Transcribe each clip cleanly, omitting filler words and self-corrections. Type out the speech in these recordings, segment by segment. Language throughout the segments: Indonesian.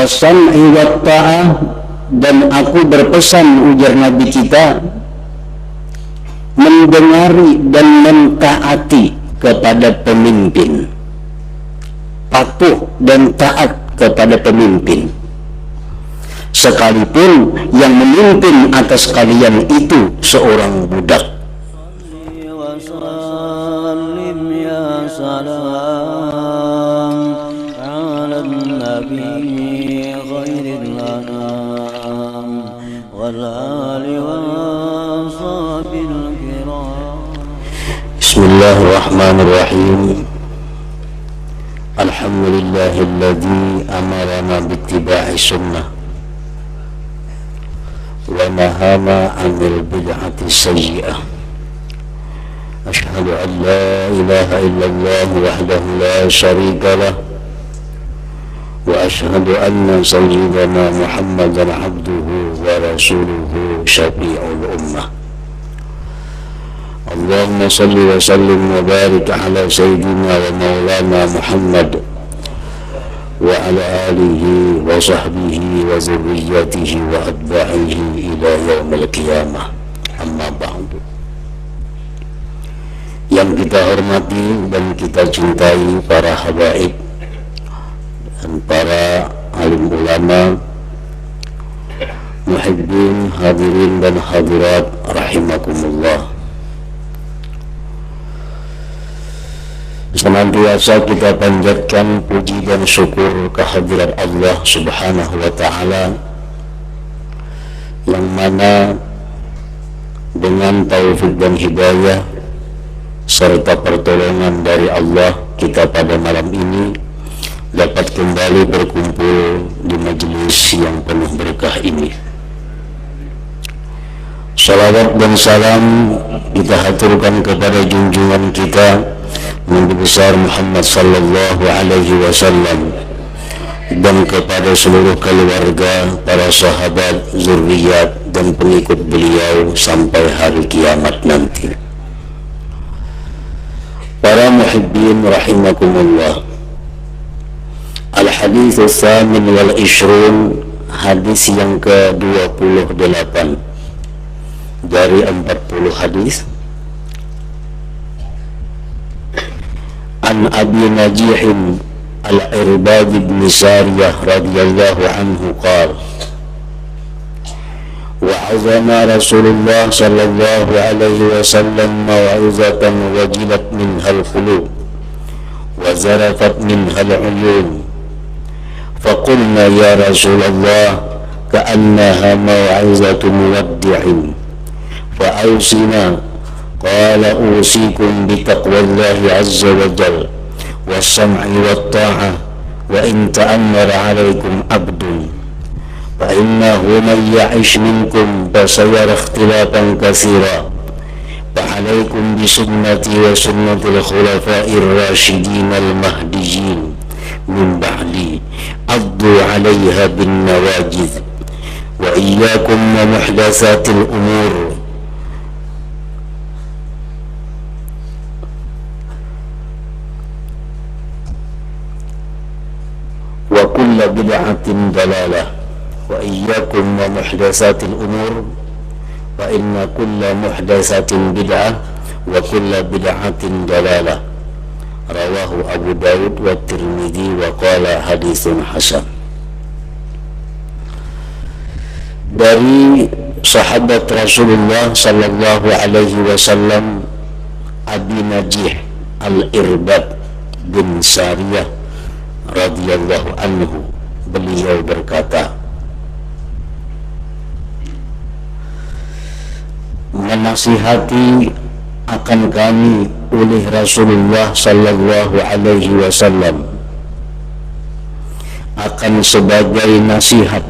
wasam'i wa ta'ah, dan aku berpesan, ujar Nabi kita, mendengari dan mentaati kepada pemimpin, patuh dan taat kepada pemimpin, sekalipun yang memimpin atas kalian itu seorang budak. Bismillahirrahmanirrahim. Alhamdulillahilladzi amarana bittiba'i sunnah wa nahana 'anil bid'ati sayyi'ah. Asyhadu an la ilaha illallah wahdahu la syarika lah wa asyhadu anna sayyidana Muhammadan 'abduhu wa rasuluhu syafi'ul ummah. Allahumma salli wa sallim wa barik ala sayyidina wa maulana Muhammad wa ala alihi wa sahbihi wa zurriyatihi wa atba'ihi ila yaumil qiyamah. Amma ba'du. Yang kita hormati dan kita cintai para habaib dan para alim ulama, muhibbin, hadirin dan hadirat rahimakumullah. Senantiasa kita panjatkan puji dan syukur kehadirat Allah Subhanahu wa ta'ala, yang mana dengan taufik dan hidayah serta pertolongan dari Allah, kita pada malam ini dapat kembali berkumpul di majelis yang penuh berkah ini. Salawat dan salam kita haturkan kepada junjungan kita Nabi besar Muhammad sallallahu alaihi wasallam, dan kepada seluruh keluarga, para sahabat, zuriat dan pengikut beliau sampai hari kiamat nanti. Para muhibbin rahimakumullah. Al-hadits ats-tsamin wal 'ishrun, hadis yang ke-28 dari 40 hadis. An Abi Najih Al-Irbad bin Sariyah radhiyallahu anhu qala wa'azana Rasulullah sallallahu alaihi wasallam maw'izatan wajilat minha al-qulub wa zarafat minha al-uyun, faqulna ya Rasulullah ka'annaha maw'izatu muwaddi'in fa'awsina. Qala usikum bitaqwallahi azza wa jal was-sam'i wat-ta'ah wa in ta'ammara 'alaikum 'abdun fa innahu man ya'ish minkum fasayara ikhtilafan katsira fa 'alaikum bi sunnati wa sunnatil khulafa'ir rasyidin al-mahdiyyin min ba'di 'addu 'alaiha bin nawajidh wa iyyakum wa muhdatsatil umur wa kullu bid'atin dalalah wa iyyakum wa muhdatsatil umur wa inna kulla muhdatsatin bid'ah wa kullu bid'atin dalalah. Rawahu Abu Daud wa Tirmidzi wa qala haditsun hasan. Dari sahabat Rasulullah sallallahu alaihi wasallam, Abi Najih Al-Irbad bin Sariyah radhiyallahu anhu, beliau berkata, menasihati akan kami oleh Rasulullah sallallahu alaihi wasallam akan sebagai nasihat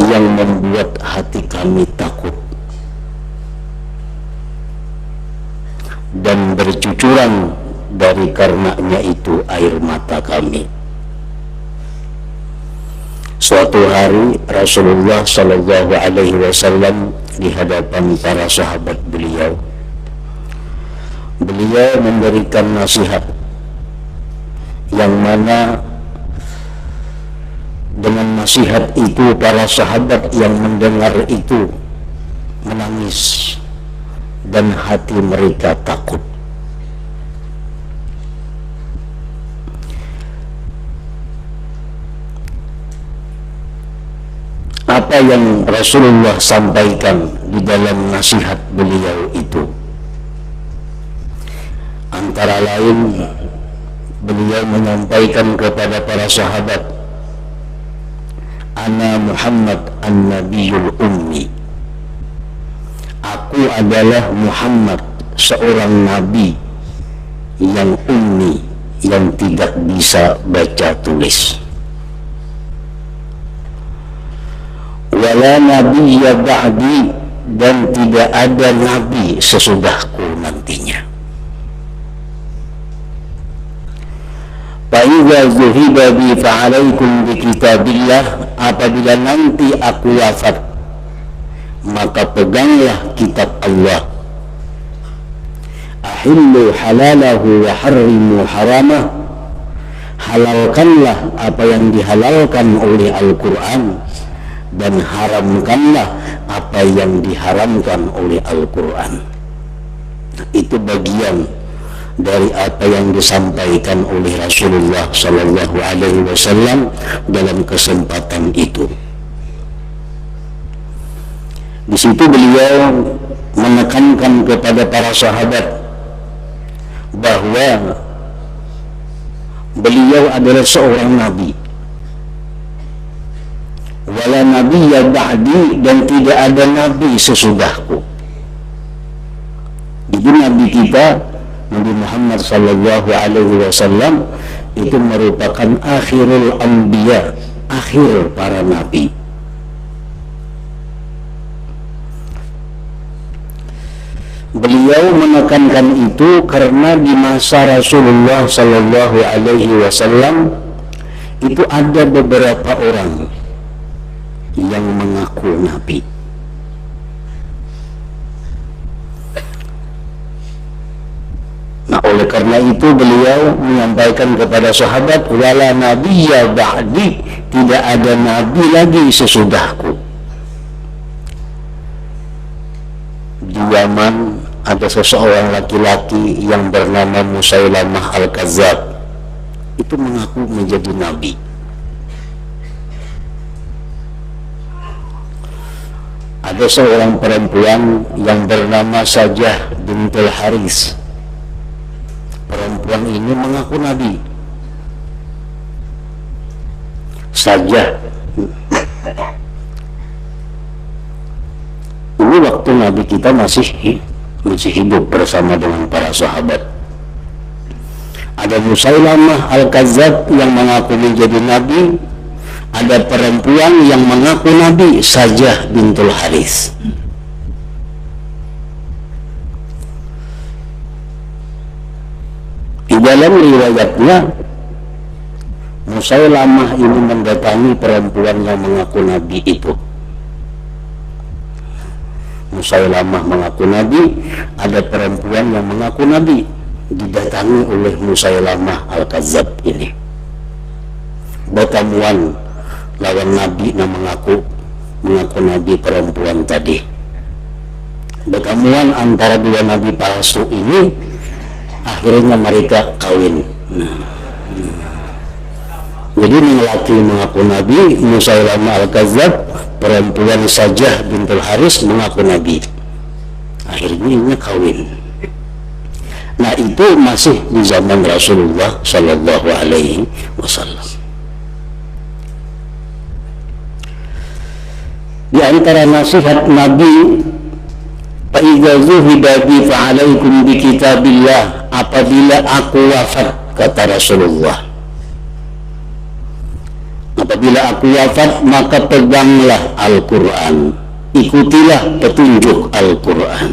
yang membuat hati kami takut dan bercucuran dari karenanya itu air mata kami. Suatu hari Rasulullah sallallahu alaihi wasallam di hadapan para sahabat beliau memberikan nasihat yang mana Dengan nasihat itu para sahabat yang mendengar itu menangis dan hati mereka takut. Apa yang Rasulullah sampaikan di dalam nasihat beliau itu, antara lain beliau menyampaikan kepada para sahabat, Ana Muhammad an-Nabiyul Ummi, aku adalah Muhammad, seorang nabi yang ummi, yang tidak bisa baca tulis. Wala nabiyya ba'di, dan tidak ada nabi sesudahku nantinya. Fa'idha zuhiba bi fa'alaikum bi kitabillah, apabila nanti aku wafat, maka peganglah kitab Allah. Ahillu halalahu wa harrimu haramah, halalkanlah apa yang dihalalkan oleh Al-Quran, dan haramkanlah apa yang diharamkan oleh Al-Quran. Itu bagian dari apa yang disampaikan oleh Rasulullah Sallallahu Alaihi Wasallam dalam kesempatan itu. Di situ beliau menekankan kepada para sahabat bahwa beliau adalah seorang nabi. Wala nabiyya ba'di, dan tidak ada nabi sesudahku. Jadi nabi kita, Nabi Muhammad sallallahu alaihi wasallam, itu merupakan akhirul anbiya, akhir para nabi. Beliau menekankan itu karena di masa Rasulullah sallallahu alaihi wasallam itu ada beberapa orang yang mengaku nabi. Nah, oleh karena itu beliau menyampaikan kepada sahabat, wala nabiyya ba'di, tidak ada nabi lagi sesudahku. Di Yaman ada seseorang laki-laki yang bernama Musailamah Al-Kadzab, itu mengaku menjadi nabi. Ada seorang perempuan yang bernama Sajah bintul Haris. Perempuan ini mengaku nabi. Sajah. Ini waktu nabi kita masih hidup bersama dengan para sahabat. Ada Musailamah Al-Kadzab yang mengaku menjadi nabi. Ada perempuan yang mengaku nabi, Sajah bintul Haris. Di dalam riwayatnya, Musailamah ini mendatangi perempuan yang mengaku nabi itu. Musailamah mengaku nabi, ada perempuan yang mengaku nabi, didatangi oleh Musailamah Al-Kadzab ini. Bertemuan lawan nabi yang mengaku nabi perempuan tadi. Bertemuan antara dua nabi palsu ini, akhirnya mereka kawin. Jadi laki mengaku nabi Musailamah Al-Kadzab, perempuan Sajah bintul Haris mengaku nabi. Akhirnya kawin. Nah, itu masih di zaman Rasulullah Sallallahu Alaihi Wasallam. Di antara nasihat Nabi, fa'idza zuhiba bi fa'alaikum bi kitabillah, apabila aku wafat, kata Rasulullah, apabila aku wafat, maka peganglah Al-Quran, ikutilah petunjuk Al-Quran.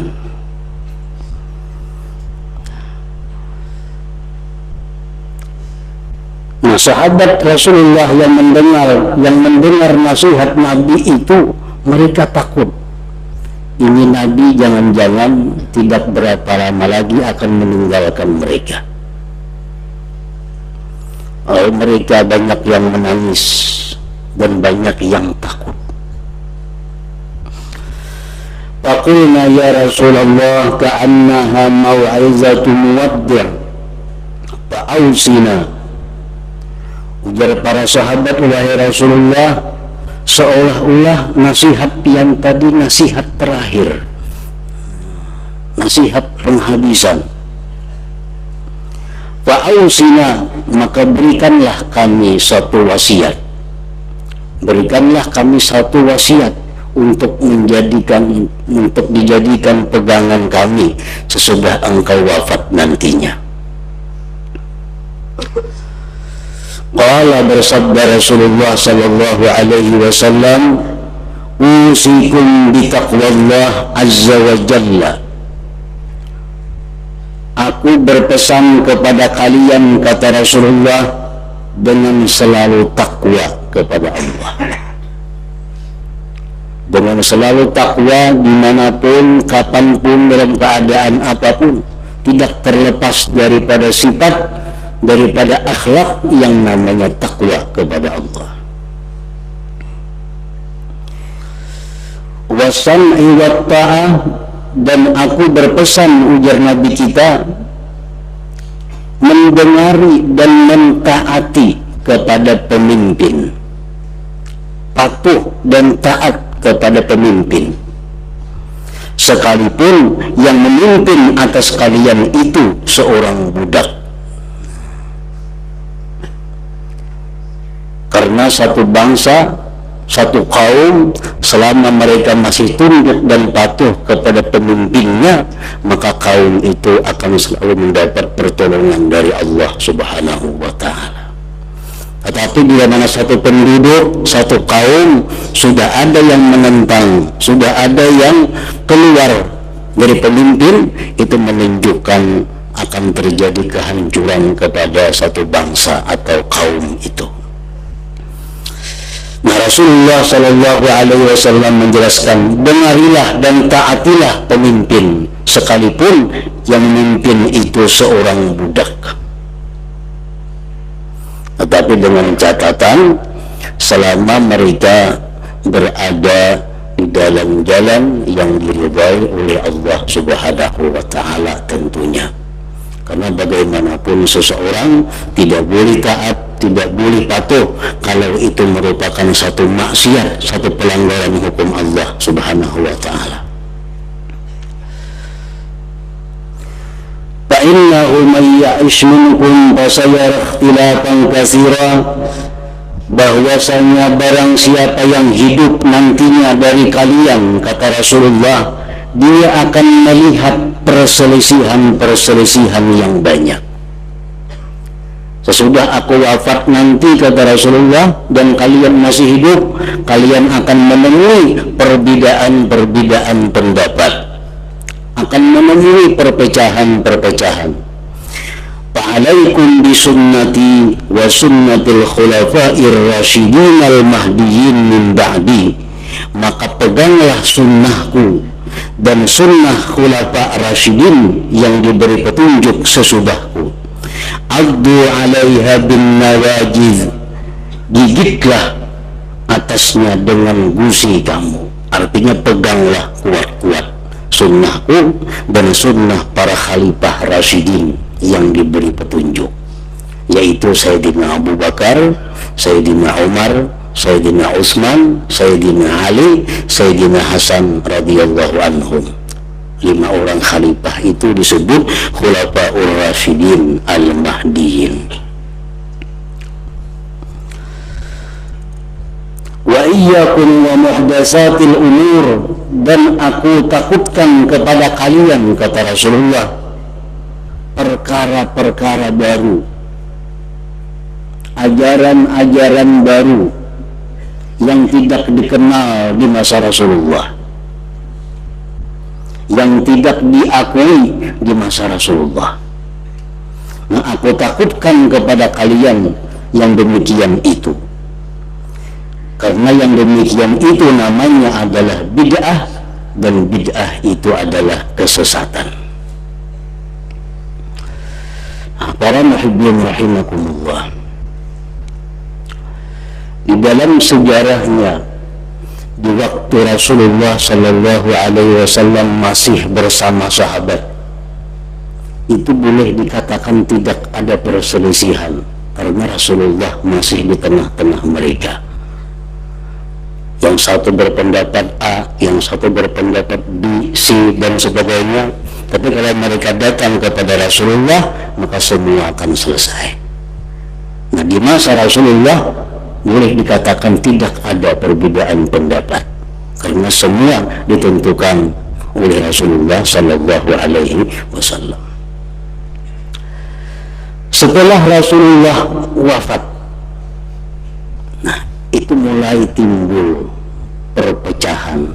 Nah, sahabat Rasulullah yang mendengar nasihat Nabi itu, mereka takut. Ini Nabi jangan-jangan tidak berapa lama lagi akan meninggalkan mereka. Mereka banyak yang menangis dan banyak yang takut. Faqulna ya Rasulullah ka'annaha mau'izatu muwaddi' fa'ausina. Ujar para sahabat, wahai Rasulullah, seolah-olah nasihat yang tadi nasihat terakhir, nasihat penghabisan. Fa'ausina, maka berikanlah kami satu wasiat. Berikanlah kami satu wasiat untuk dijadikan pegangan kami sesudah engkau wafat nantinya. Qala, bersabda Rasulullah sallallahu alaihi wasallam, usikum bitaqwallah azza wa jalla. Aku berpesan kepada kalian, kata Rasulullah, dengan selalu takwa kepada Allah. Dengan selalu takwa dimanapun, kapanpun, dalam keadaan apapun, tidak terlepas daripada sifat, daripada akhlak yang namanya takwa kepada Allah. Wasam'i wa ta'ah, dan aku berpesan, ujar Nabi kita, mendengari dan mentaati kepada pemimpin, patuh dan taat kepada pemimpin, sekalipun yang memimpin atas kalian itu seorang budak. Karena satu bangsa, satu kaum, selama mereka masih tunduk dan patuh kepada pemimpinnya, maka kaum itu akan selalu mendapat pertolongan dari Allah Subhanahu wa ta'ala. Tetapi bila mana satu penduduk, satu kaum sudah ada yang menentang, sudah ada yang keluar dari pemimpin, itu menunjukkan akan terjadi kehancuran kepada satu bangsa atau kaum itu. Nah, Rasulullah sallallahu alaihi wasallam menjelaskan, dengarilah dan taatilah pemimpin, sekalipun yang memimpin itu seorang budak. Tetapi dengan catatan, selama mereka berada di dalam jalan yang diridhai oleh Allah Subhanahu wa ta'ala tentunya. Karena bagaimanapun seseorang tidak boleh taat, tidak boleh patuh kalau itu merupakan satu maksiat, satu pelanggaran hukum Allah Subhanahu wa ta'ala. Fa'innahu man ya'ish minkum fasayara ikhtilafan katsira, bahwasanya barang siapa yang hidup nantinya dari kalian, kata Rasulullah, dia akan melihat perselisihan-perselisihan yang banyak. Sesudah aku wafat nanti, kata Rasulullah, dan kalian masih hidup, kalian akan menemui perbedaan-perbedaan pendapat, akan menemui perpecahan-perpecahan. Fa'alaikum bisunnati wa sunnatil khulafa'ir rasyidin al-mahdiyyin min ba'di, maka peganglah sunnahku dan sunnah khulafa rasyidin yang diberi petunjuk sesudahku. Addu 'alaiha bin nawajiz, gigitlah atasnya dengan gusi kamu. Artinya peganglah kuat-kuat sunnahku dan sunnah para khalifah rasyidin yang diberi petunjuk, yaitu Sayyidina Abu Bakar, Sayyidina Umar, Sayyidina Utsman, Sayyidina Ali, Sayyidina Hasan radhiyallahu anhum. 5 orang khalifah itu disebut Khulafaur Rasyidin Al-Mahdiyyin. Wa iyyakum wa muhdatsatil umur, dan aku takutkan kepada kalian, kata Rasulullah, perkara-perkara baru, ajaran-ajaran baru yang tidak dikenal di masa Rasulullah, yang tidak diakui di masa Rasulullah. Nah, aku takutkan kepada kalian yang demikian itu, karena yang demikian itu namanya adalah bid'ah, dan bid'ah itu adalah kesesatan. Nah, para muhibbin rahimakumullah, di dalam sejarahnya di waktu Rasulullah Sallallahu Alaihi Wasallam masih bersama sahabat, itu boleh dikatakan tidak ada perselisihan karena Rasulullah masih di tengah-tengah mereka. Yang satu berpendapat A, yang satu berpendapat B, C, dan sebagainya. Tapi kalau mereka datang kepada Rasulullah, maka semua akan selesai. Nah, di masa Rasulullah boleh dikatakan tidak ada perbedaan pendapat karena semua ditentukan oleh Rasulullah Sallallahu Alaihi Wasallam. Setelah Rasulullah wafat, nah itu mulai timbul perpecahan,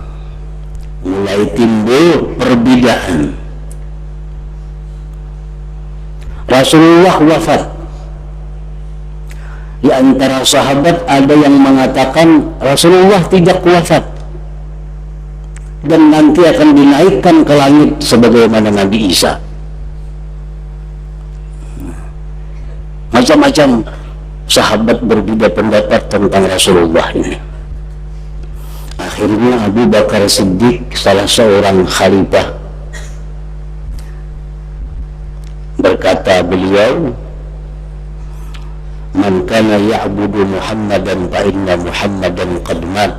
mulai timbul perbedaan. Rasulullah wafat. Di antara sahabat ada yang mengatakan Rasulullah tidak wafat dan nanti akan dinaikkan ke langit sebagaimana Nabi Isa. Macam-macam sahabat berbeda pendapat tentang Rasulullah ini. Akhirnya Abu Bakar Siddiq, salah seorang khalifah, berkata beliau, "Man kana ya'budu Muhammadan fa inna Muhammadan qad mat,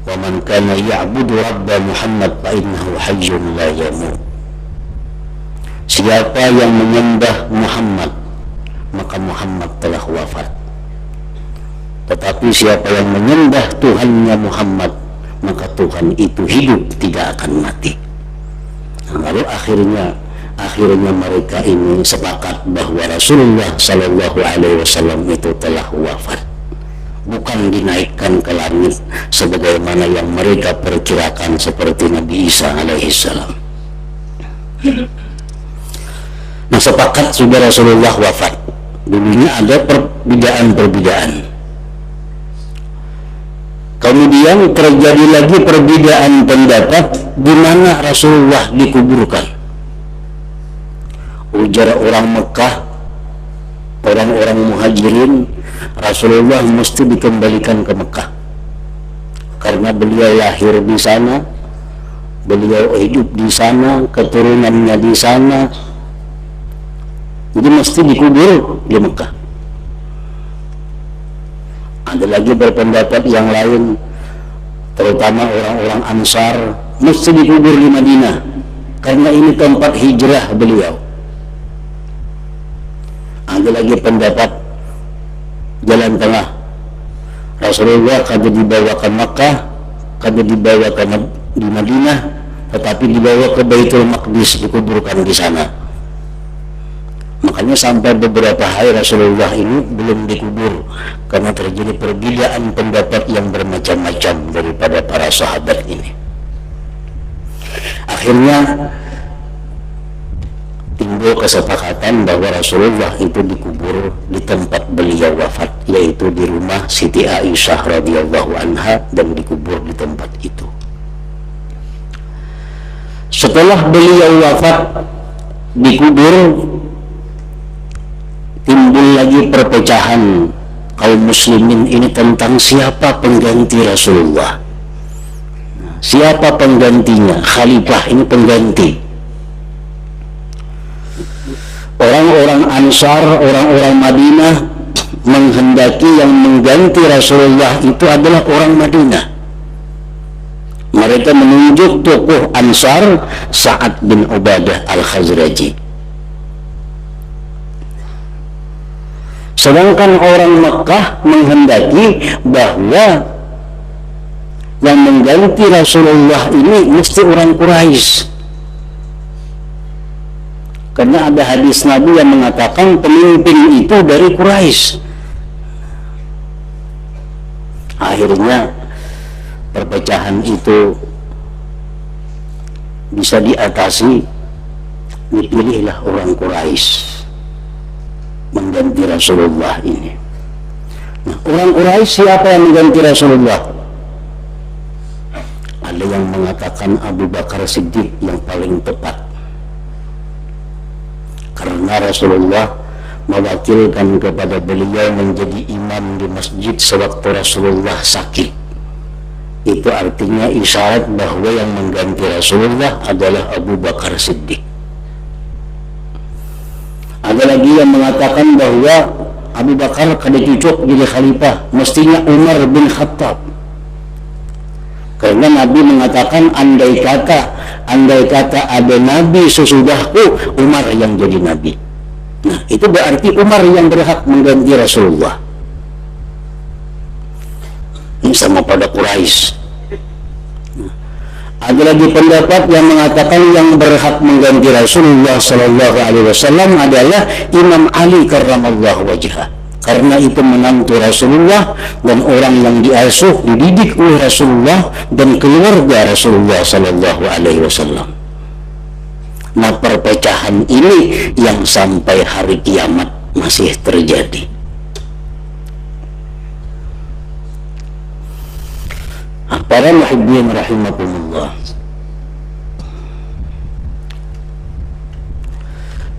wa man kana ya'budu Rabba Muhammad fa innahu hayyun la yamut." Siapa yang menyembah Muhammad, maka Muhammad telah wafat. Tetapi siapa yang menyembah Tuhannya Muhammad, maka Tuhan itu hidup, tidak akan mati. Nah, lalu akhirnya mereka ini sepakat bahwa Rasulullah Sallallahu Alaihi Wasallam itu telah wafat, bukan dinaikkan ke langit sebagaimana yang mereka perkirakan seperti Nabi Isa alaihissalam. Nah, sepakat sudah Rasulullah wafat. Dulunya ada perbedaan. Kemudian terjadi lagi perbedaan pendapat di mana Rasulullah dikuburkan. Ujar orang Mekah, orang-orang Muhajirin, Rasulullah mesti dikembalikan ke Mekah karena beliau lahir di sana, beliau hidup di sana, keturunannya di sana, jadi mesti dikubur di Mekah. Ada lagi berpendapat yang lain, terutama orang-orang Ansar, mesti dikubur di Madinah karena ini tempat hijrah beliau. Ada lagi pendapat jalan tengah, Rasulullah kada dibawa ke Makkah, kada dibawa ke di Madinah, tetapi dibawa ke Baitul Maqdis, dikuburkan di sana. Makanya sampai beberapa hari Rasulullah ini belum dikubur karena terjadi perbedaan pendapat yang bermacam-macam daripada para sahabat ini. Akhirnya timbul kesepakatan bahwa Rasulullah itu dikubur di tempat beliau wafat, yaitu di rumah Siti Aisyah radhiyallahu anha, dan dikubur di tempat itu. Setelah beliau wafat dikubur, timbul lagi perpecahan kaum muslimin ini tentang siapa pengganti Rasulullah, siapa penggantinya. Khalifah ini pengganti. Orang-orang Ansar, orang-orang Madinah menghendaki yang mengganti Rasulullah itu adalah orang Madinah. Mereka menunjuk tokoh Ansar, Sa'ad bin Ubadah Al-Khazraji. Sedangkan orang Mekah menghendaki bahwa yang mengganti Rasulullah ini mesti orang Quraisy. Karena ada hadis Nabi yang mengatakan pemimpin itu dari Quraisy. Akhirnya perpecahan itu bisa diatasi, dipilihlah orang Quraisy mengganti Rasulullah ini. Nah, orang Quraisy siapa yang mengganti Rasulullah? Ada yang mengatakan Abu Bakar Siddiq yang paling tepat, karena Rasulullah mewakilkan kepada beliau menjadi imam di masjid sewaktu Rasulullah sakit. Itu artinya isyarat bahwa yang mengganti Rasulullah adalah Abu Bakar Siddiq. Ada lagi yang mengatakan bahwa Abu Bakar kada cocok jadi khalifah, mestinya Umar bin Khattab. Karena Nabi mengatakan andai kata ada Nabi sesudahku, Umar yang jadi Nabi. Nah, itu berarti Umar yang berhak mengganti Rasulullah. Ini sama pada Quraisy. Ada lagi pendapat yang mengatakan yang berhak mengganti Rasulullah Sallallahu Alaihi Wasallam adalah Imam Ali karramallahu wajhah, karena itu menantu Rasulullah dan orang yang diasuh, dididik oleh Rasulullah dan keluarga Rasulullah Sallallahu Alaihi Wasallam. Nah, perpecahan ini yang sampai hari kiamat masih terjadi. Para muhibbin rahimakumullah.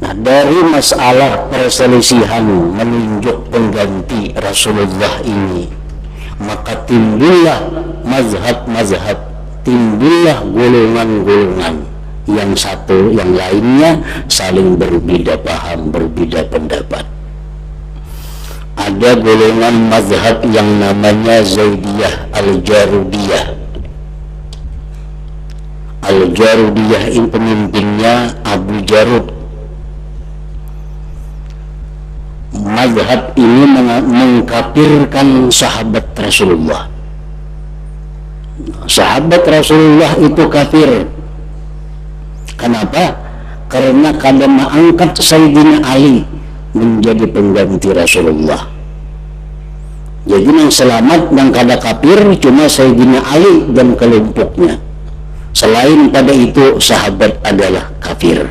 Nah, dari masalah perselisihan menunjuk pengganti Rasulullah ini, maka timbullah mazhab-mazhab, timbullah golongan-golongan yang satu yang lainnya saling berbeda paham, berbeda pendapat. Ada golongan mazhab yang namanya Zaidiyah Al-Jarudiyah. Al-Jarudiyah ini pemimpinnya Abu Jarud. Mazhab ini mengkafirkan sahabat Rasulullah. Sahabat Rasulullah itu kafir. Kenapa? Karena kada mengangkat Sayyidina Ali menjadi pengganti Rasulullah. Jadi yang selamat dan kada kafir cuma Sayyidina Ali dan kelompoknya. Selain pada itu sahabat adalah kafir.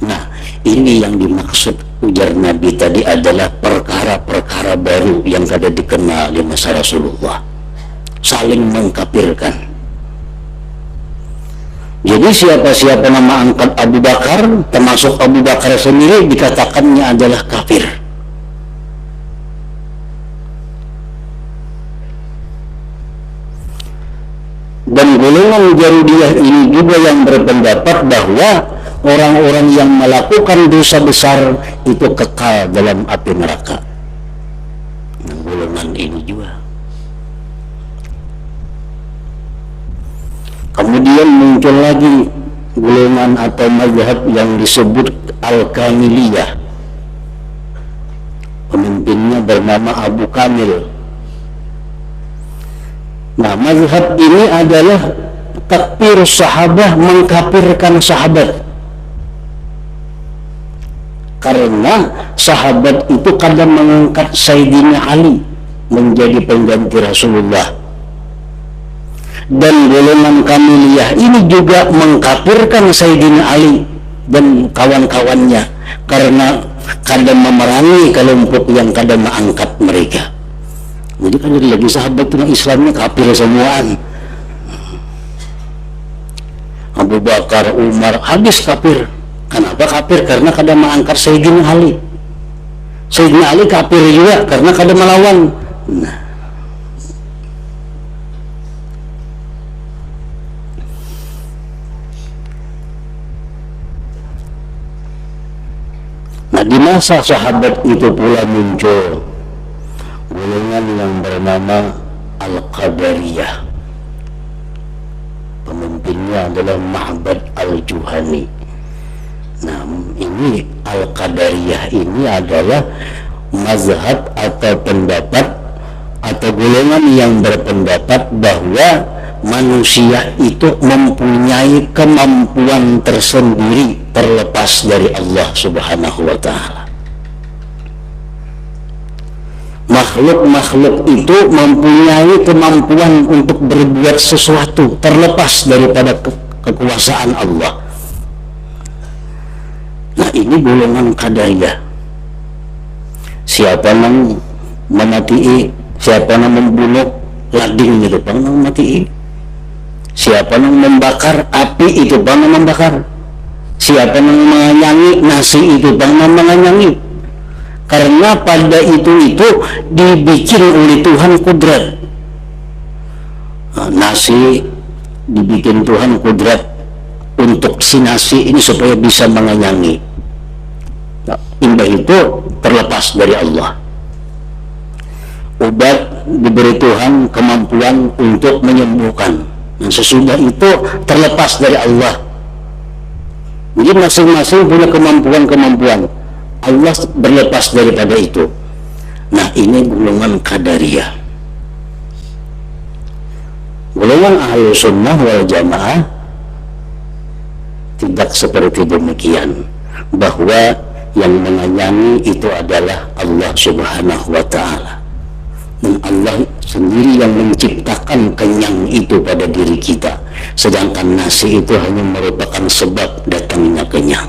Nah, ini yang dimaksud ujar Nabi tadi adalah perkara-perkara baru yang kada dikenal di masa Rasulullah, saling mengkafirkan. Jadi siapa-siapa nama angkat Abu Bakar, termasuk Abu Bakar sendiri, dikatakannya adalah kafir. Dan golongan Jarudiyah ini juga yang berpendapat bahwa orang-orang yang melakukan dosa besar itu kekal dalam api neraka. Nah, golongan ini juga. Kemudian muncul lagi golongan atau mazhab yang disebut Al-Kamiliyah. Pemimpinnya bernama Abu Kamil. Nah, mazhab ini adalah takfir sahabat, mengkafirkan sahabat. Karena sahabat itu kadang mengangkat Sayyidina Ali menjadi pengganti Rasulullah. Dan golongan Kamiliyah ini juga mengkafirkan Sayyidina Ali dan kawan-kawannya karena kadang memerangi kelompok yang kadang mengangkat mereka. Jadi kan ada lagi sahabat yang Islamnya kafir semuaan. Abu Bakar, Umar, habis kafir. Kenapa kafir? Karena kadang mengangkat Sayyidina Ali. Sayyidina Ali kafir juga karena kadang melawan. Nah, di masa sahabat itu pula muncul golongan yang bernama Al-Qadariyah. Pemimpinnya adalah Ma'bad Al-Juhani. Nah, ini Al-Qadariyah ini adalah mazhab atau pendapat atau golongan yang berpendapat bahwa manusia itu mempunyai kemampuan tersendiri terlepas dari Allah Subhanahu wa Ta'ala. Makhluk-makhluk itu mempunyai kemampuan untuk berbuat sesuatu terlepas daripada kekuasaan Allah. Nah, ini golongan Qadariyah. Siapa yang memati, siapa yang membunuh lading itu bang memati. Siapa yang membakar api itu bang membakar. Siapa yang menganyangi nasi itu bang menganyangi. karena pada itu dibikin oleh Tuhan kudrat. Nasi dibikin Tuhan kudrat untuk si nasi ini supaya bisa mengenyangi. Indah itu terlepas dari Allah. Obat diberi Tuhan kemampuan untuk menyembuhkan, dan sesudah itu terlepas dari Allah. Jadi masing-masing punya kemampuan-kemampuan. Allah berlepas daripada itu. Nah, ini golongan Qadariyah. Golongan Ahlus Sunnah wal Jamaah tidak seperti demikian, bahwa yang menyayangi itu adalah Allah Subhanahu wa Ta'ala, dan Allah sendiri yang menciptakan kenyang itu pada diri kita, sedangkan nasi itu hanya merupakan sebab datangnya kenyang.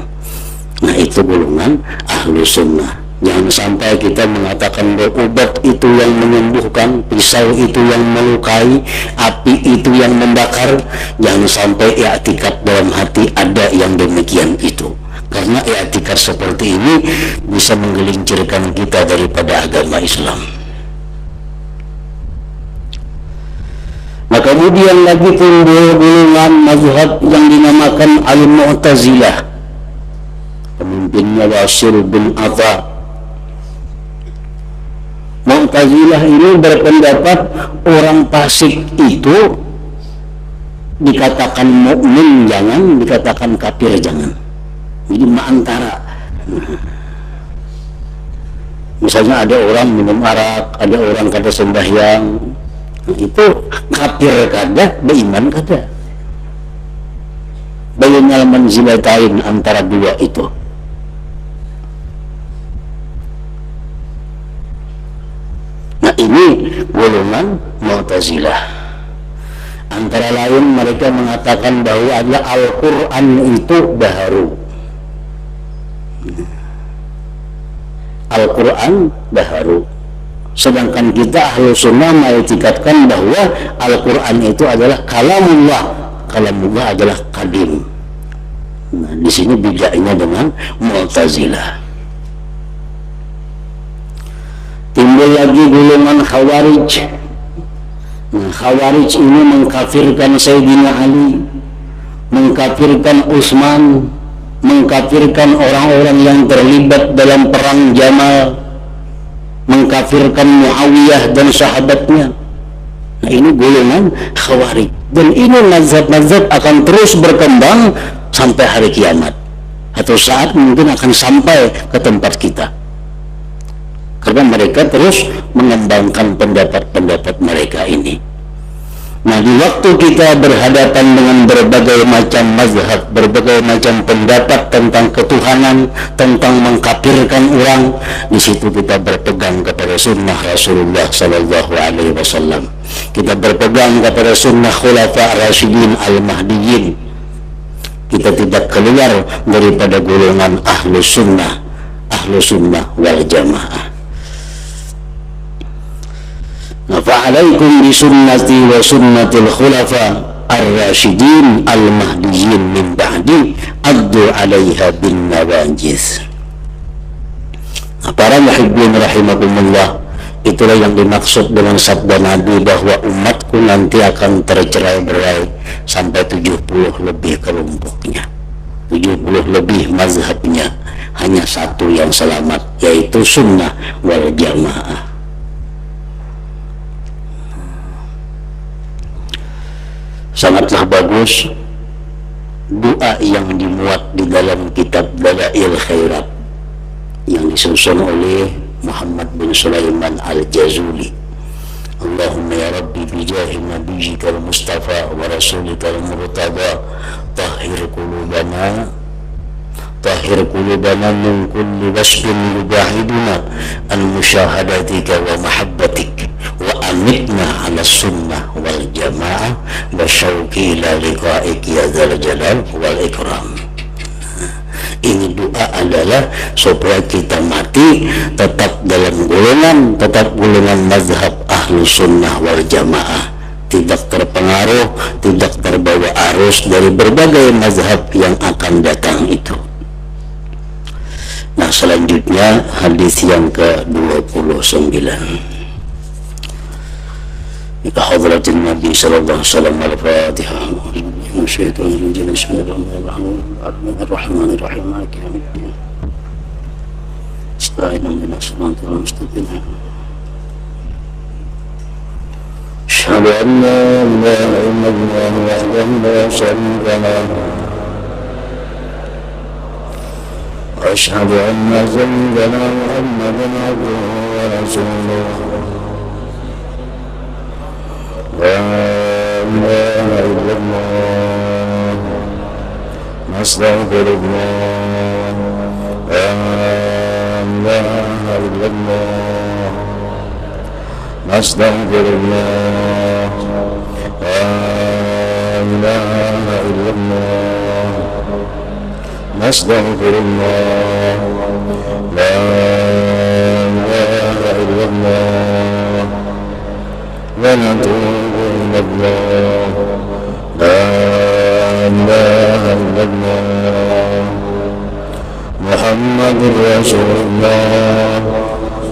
Nah, itu golongan Ahlus Sunnah. Jangan sampai kita mengatakan bahwa obat itu yang menyembuhkan, pisau itu yang melukai, api itu yang membakar. Jangan sampai i'tikad dalam hati ada yang demikian itu, karena i'tikad seperti ini bisa menggelincirkan kita daripada agama Islam. Nah, kemudian lagi timbul golongan mazhab yang dinamakan Al-Mu'tazilah. Pemimpinnya Wasil bin Atha. Mu'tazilah ini berpendapat orang fasik itu dikatakan mukmin jangan, dikatakan kafir jangan. Jadi antara. Misalnya ada orang minum arak, ada orang kada sembahyang, itu kafir kada, beriman kada. Bainal manzilatain, antara dua itu. Nah, ini golongan Mu'tazilah. Antara lain mereka mengatakan bahwa adalah Al-Quran itu baharu. Al-Quran baharu. Sedangkan kita Ahlus Sunnah mengiktikadkan bahwa Al-Quran itu adalah kalamullah. Kalamullah adalah qadim. Nah, di sini bedanya dengan Mu'tazilah. Timbul lagi golongan Khawarij. Nah, Khawarij ini mengkafirkan Sayyidina Ali, mengkafirkan Utsman, mengkafirkan orang-orang yang terlibat dalam perang Jamal, mengkafirkan Muawiyah dan sahabatnya. Nah, ini golongan Khawarij, dan ini mazhab-mazhab akan terus berkembang sampai hari kiamat, atau saat mungkin akan sampai ke tempat kita, karena mereka terus mengembangkan pendapat-pendapat mereka ini. Nah, di waktu kita berhadapan dengan berbagai macam mazhab, berbagai macam pendapat tentang ketuhanan, tentang mengkafirkan orang, di situ kita berpegang kepada sunnah Rasulullah Sallallahu Alaihi Wasallam. Kita berpegang kepada sunnah Khulafa Rasyidin Al-Mahdiyyin. Kita tidak keluar daripada golongan Ahlus Sunnah wal Jamaah. Fa'alaikum bisunnati wa sunnatil khulafa ar-rasyidin al-mahdiyyin min ba'di addu 'alaiha bin nawajiz. Para muhibbin rahimakumullah, itulah yang dimaksud dengan sabda Nabi bahwa umatku nanti akan tercerai-berai sampai 70 lebih kelompoknya, 70 lebih mazhabnya, hanya satu yang selamat, yaitu sunnah wal jamaah. Sangatlah bagus doa yang dimuat di dalam kitab Dalail Khairat yang disusun oleh Muhammad bin Sulaiman Al-Jazuli. Allahumma ya Rabbi bijahi nabiyyikal Mustafa wa rasulikal Murtada tahhir qulubana min kulli wasfin yubahiduna an musyahadatika wa mahabbatik wa amitna ala sunnah wal jamaah wa syauqi ila liqa'ik ya dzal jalal wal ikram. Ini doa adalah supaya kita mati tetap dalam golongan mazhab Ahlus Sunnah wal Jamaah, tidak terpengaruh, tidak terbawa arus dari berbagai mazhab yang akan datang itu. Nah, selanjutnya hadis yang ke-29. Ila hadratin Nabi sallallahu alaihi wasallam. Al-Fatihah. Bismillahirrahmanirrahim. Maliki yaumiddin. Istaqim siratal mustaqim. Asyhadu an la ilaha illallah wahdahu la syarika lahu. وأشهد أن سيدنا محمدا عبده ورسوله. لا إله إلا الله نستغفر الله. لا إله إلا الله نستغفر الله. لا إله إلا الله نستغفر الله. لا إله إلا الله ونتوب إلى الله. لا إله إلا الله محمد رسول الله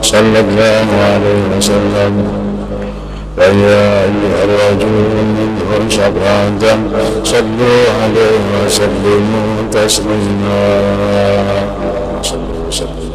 صلى الله عليه وسلم. فيا أيها الرجل منهم شبعة صلوا عليه وسلموا تسليما. صلوا وسلموا